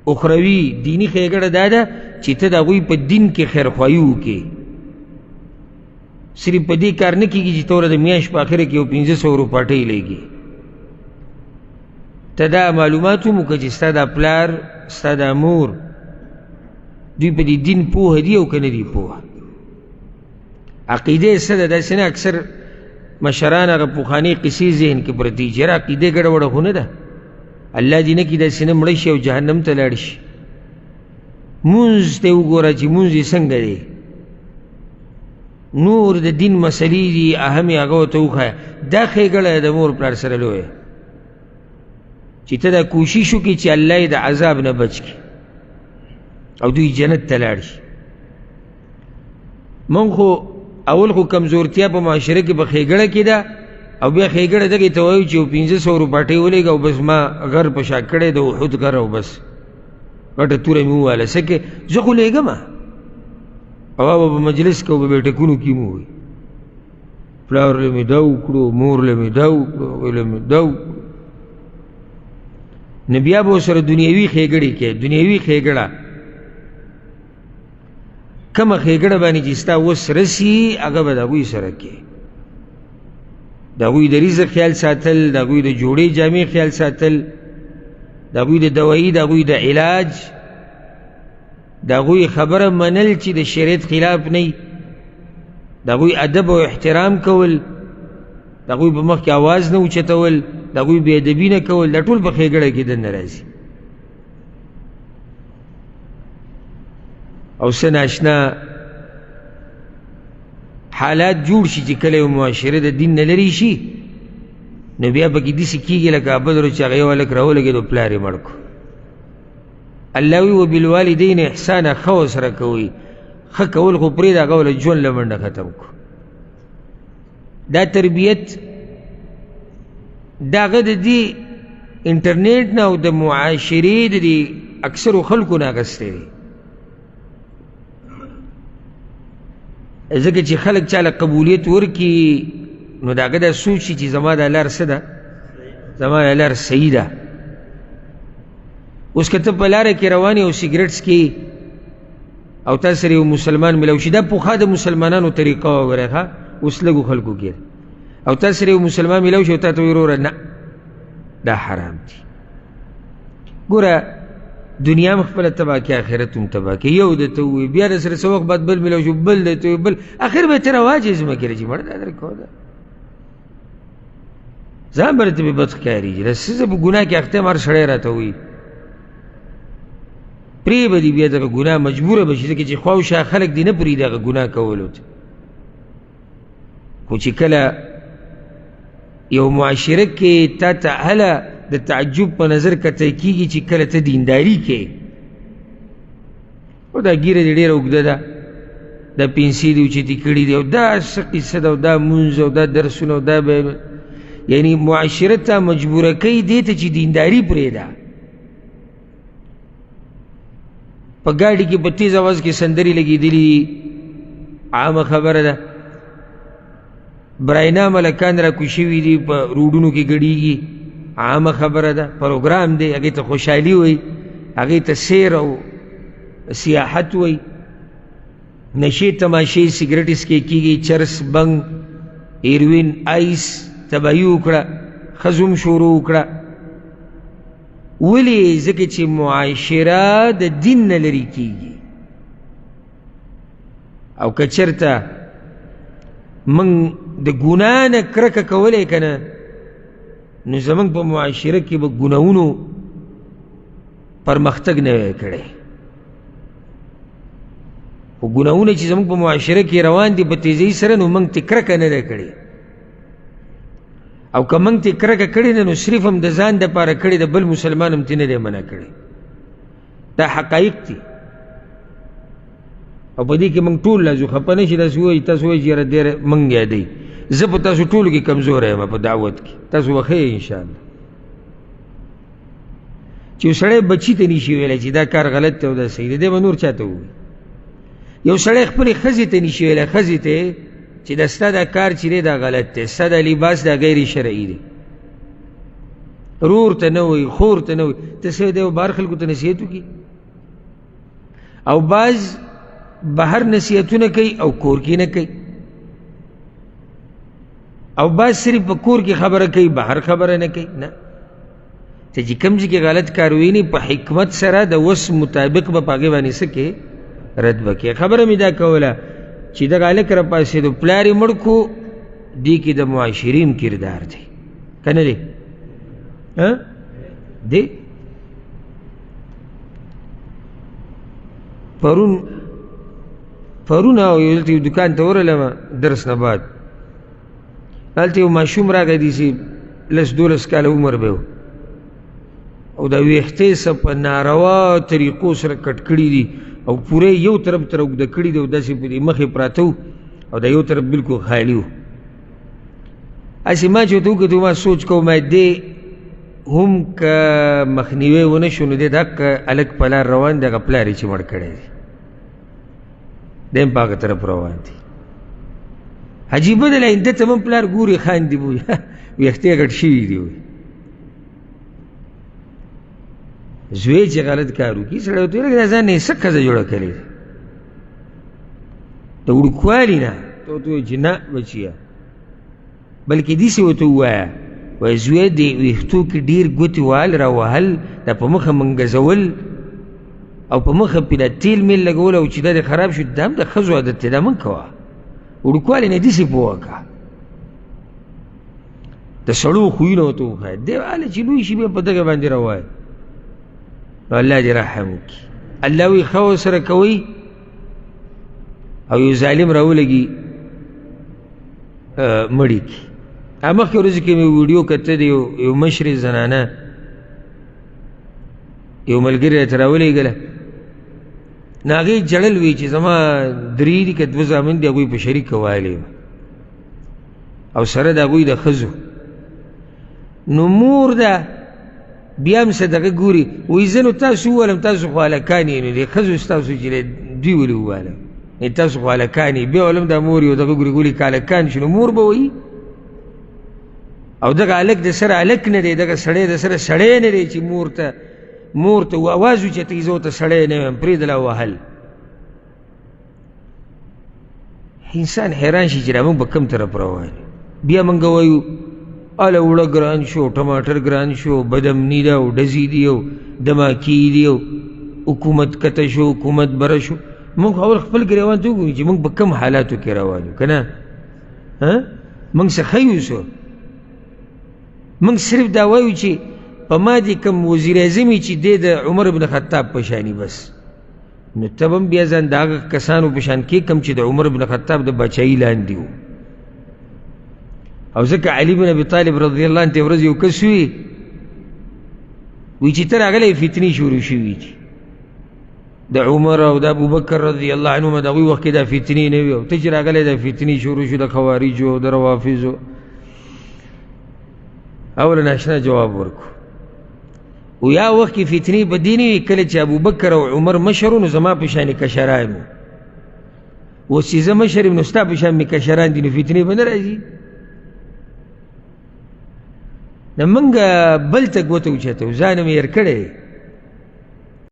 اخروی دینی ښېګړه دا ده چې ته د هغوی په دین کې خیرخواهي وکړې. صرف په دې کار نه کېږي چې ته ورته د میاشت په اخره کې یو 500 روپاټۍ لګي. ته دا معلومات وموکړه چې ستا دا پلار ستا دا مور دوی په دې دین پوهه دي او که نه دي پوهه. عقیده یې څه ده؟ داسې نه اکثر مشران هغه پخوانۍ قصې ذهن کې پرتې چې یاره عقیدې ګډوډه خو نه ده، الله دې نه کړي داسې نه مړه شي او جهنم ته لاړ شي. مونځ ته وګوره چې مونځ یې څنګه دی، نور د دین مسلې دي اهم یې هغه ورته وښایه. دا ښېګړه د مور پلار سره لویه چې ته دا کوشش وکړې چې الله یې د عذاب نه بچ کړي او دوی جنت ته لاړ شي. مونږ خو اول خو کمزورتیا په معاشره کې په ښېګړه کې ده او بیا ښېګړه دغې ته وایو چې یو 500 روپاټۍ ولېږه او بس ما غر په شا کړی د احد غر او بس غټه توره مې وواله. څه کې زه خو لېږم او به په مجلس کې او به بیټکونو کې مو وایي پلار له مې دا وکړو، مور له مې دا وکړو، هغوی له مې دا وکړو. نو بیا به ورسره دنیوي ښېګړې کې دنیوي ښېګړه کومه ښېګړه باندې چې ستا وس رسي هغه به د هغوی سره کې، د هغوی د رزق خیال ساتل، د هغوی د جوړې جامې خیال ساتل، د هغوی د دوایي، د هغوی د علاج، د هغوی خبره منل چې د شریعت خلاف نه وي، د هغوی ادب او احترام کول، د هغوی په مخ کې آواز نه اوچتول، د هغوی بې ادبي نه کول، دا ټول په ښېګړه کې دننه راځي. او څه ناشنا حالات جوړ شي چې کله یو معاشره د دین نه لرې شي نو بیا پکې داسې کېږي لکه ابدرو چې هغه یو هلک راولګېد او پلار یې مړ کړو. الله وایي وبالوالدین احسانا، ښه ورسره کوئ، ښه کول خو پرېږده، هغه له ژوند له منډه ختم کړو. دا تربیت د هغه د دې انټرنیټ نه او د معاشرې د دې اکثرو خلکو نه اخیستی دی. ځکه چې خلک چاله قبولیت ورکړي نو د هغه دا سوچ شي چې زما دا لار څه ده، زما دا لار صحیح ده. اوس که ته په لاره کې روان یې او سګرټ څکې او تا سره یو مسلمان ملو شي، دا پخوا د مسلمانانو طریقه وګورئ ښه، اوس لږو خلکو کې او تا سره یو مسلمان ملو شي او تا ته وایي وروره نه دا حرام دي. ګوره دنیا هم خپله تباه کې آخرت هم تباه کې. یو درته ووایي بیا در سره څه وخت بعد بل ملو شو، بل درته وایي بل، اخر به ته رواج یې ځمکې له چې مړه دا در کوه ده ځان به درته مې بد ښکارېږي. دا څه زه په ګناه کې اخته یم، هر سړی راته وایي پرې به دي بیا دغه ګناه مجبوره به شي، ځکه چې خوا و شا خلک دې نه پرېږدي هغه ګناه کولو ته. خو چې کله یو معاشره کې تا ته هله د تعجب په نظر کتل کېږي چې کله ته دینداري کې او دا ګیره دې ډېره اوږده ده، دا پنسې دې اوچتې کړي دي او دا څه قصه ده او دا مونځ او دا درسونه او دا یعنی معاشره ته مجبوره کوي دې ته چې دینداري پرېږده. په ګاډي کې په تیز اواز کې سندرې لګېدلي دي، عامه خبره ده. براینا ملکان راکوز شوي دي، په روډونو کې ګډېږي، عامه خبره ده، پروګرام دی، هغې ته خوشحالي وایي، هغې ته سیر او سیاحت وایي. نشې تماشې سګرټ څکې کېږي، چرس، بنګ، هیروین، آیس تباهي وکړه، ښځو هم شروع وکړه. ولې؟ ځکه چې معاشره د دین نه لرې کېږي. او که چېرته موږ د ګناه نه کرکه کولی که نه نو زموږ په معاشره کې به ګناهونو پرمختګ نه وی کړی. خو ګناهونه چې زموږ په معاشره کې روان دي په تیزۍ سره نو موږ ترې کرکه نه ده کړې. او که موږ ترې کرکه کړې ده نو صرف هم د ځان دپاره کړې ده، بل مسلمان هم ترې نه دی منع کړی. دا حقایق دي او په دې کې موږ ټول لازو خفه نه شي. داسې وایي تاسو وایي چې یاره ډېر موږ یادوي، زه په تاسو ټولو کې کمزوری یم په دعوت کې، تاسو به ښه یې انشاءالله. چې یو سړی بچي ته نشي ویلی چې دا کار غلط دی او دا صحیح دی، دی به نور چا ته ووایي. یو سړی خپلې ښځې ته نشي ویلی، ښځې ته چې دا ستا دا کار چې دی دا غلط دی، ستا دا لباس دا غیر شرعي دی، رور ته نه وایي، خور ته نه وایي، ته څه دی بهر خلکو ته نصیحت وکړي. او بعض بهر نصیحتونه کوي او کور کې نه کوي، او بعض صرف په کور کې خبره کوي بهر خبره نه کوي. نه، ته چې کوم ځای کې غلط کار ویني په حکمت سره د وس مطابق به په هغې باندې څه کې رد به کوې. خبره مې دا کوله چې دغه هلک راپاڅېدو، پلار یې مړ کړو، دې کې د معاشرین کردار دی که نه دی؟ دی پرون او دلته یو دکان ته ورغلم درس نه بعد، هلته یو ماشوم راغی داسې 10-12 کاله عمر به و، او دا ویښته یې څه په ناروا طریقو سره کټ کړي دي او پوره یو طرف ته اوږده کړي دي او داسې په دې مخې پراته وو او دا یو طرف بلکل خالي وو. هسې ما چې ورته وکتو، ما سوچ کوم دی هم که مخنیوی ونه شو نو دی د حق هلک په لار روان دی، هغه پلار یې چې مړ کړی دی، دی هم په هغه طرف روان دی. عجیبه ده، لاینده ته هم پلار ګوري خاندي، بوي ویښته یې غټ شوي دي. زوی چې غلط کار وکړي سړی ورته ویل دا ځان نه یې څه ښځه جوړه کړې ده د وړوکوالي نه، ته ورته وایي چې نه بچیه، بلکې داسې ورته ووایه وایي زویه د ویښتو کې ډېر ګوتې وهل راوهل، دا په مخه منګزول او په مخه پې دا تیل میل لګول او چې دا دې خراب شو، دا هم د ښځو عادت دی، دا مه کوه، وړوکوالي نه داسې پوهه کړه. د سړو خویونه ورته وښایه، دی هله چې لوی شي بیا په دغه باندې روایه. نو الله دې رحم وکړي. الله وایي ښه ورسره کوئ او یو ظالم راولګي مړي کړي. مخکې ورځې کې مې ویډیو کته دی، یو مشرې زنانه یو ملګري راته راولېږله، نو هغې جړل وی چې زما 3 دي که 2 زامن دي، هغوی په شریکه والې او سره د هغوی د ښځو. نو مور ده بیا هم څه دغه ګوري، وایي زه نو تاسو ووالم، تاسو خو هلکان یې، نو دې ښځو ستاسو چې دوی ولې ووالم، تاسو خو هلکان یې، بیا ولم دا مور یو دغه ګوري ګولي که هلکان شي نو مور به وایي. او دغه هلک د سره هلک نه دی، دغه سړی د سره سړی نه دی چې مور ته اواز وچتوي زه ورته سړی نه یم پرېږدله وهل. انسان حیران شي چې دا موږ به کوم طرف روان یو. بیا موږ وایو اله اوړه ګران شو، ټماټر ګران شو، بدامني ده او ډزي دي او دماکي دي او حکومت کته شو، حکومت بره شو. موږ اول خپل ګریوان ته وګورو چې موږ په کوم حالاتو کې روان یو که نه؟ موږ څه ښه یو؟ موږ صرف دا وایو چې په ما دې کوم وزیر اعظم چې دی د عمر بن خطاب په شاني بس، نو ته به هم بیا ځان د هغه کسانو په شان کې کوم چې د عمر بن خطاب د بچایي لاندې وو. او ځکه علي بن ابي طالب رضی الله عنه ته ورځ یو کس وي چې ته راغلی فتنې شروع شوي دي د عمر او د ابوبکر رضی الله عنهما، د هغوی وخت کې دا فتنې نه وي، او ته چې راغلی دا فتنې شروع شو د خوارجو او د روافظو. اوله ناشنا جواب ورکو، و یا وخت کې فتنې په دې نه وي کله چې ابوبکر او عمر مشر نو زما په شانې کشران وو، اوس چې زه مشر یم نو ستا په شان مې کشران دي، نو فتنې به نه راځي. نو موږ بل ته ګوته اوچتو، ځان مې هېر کړی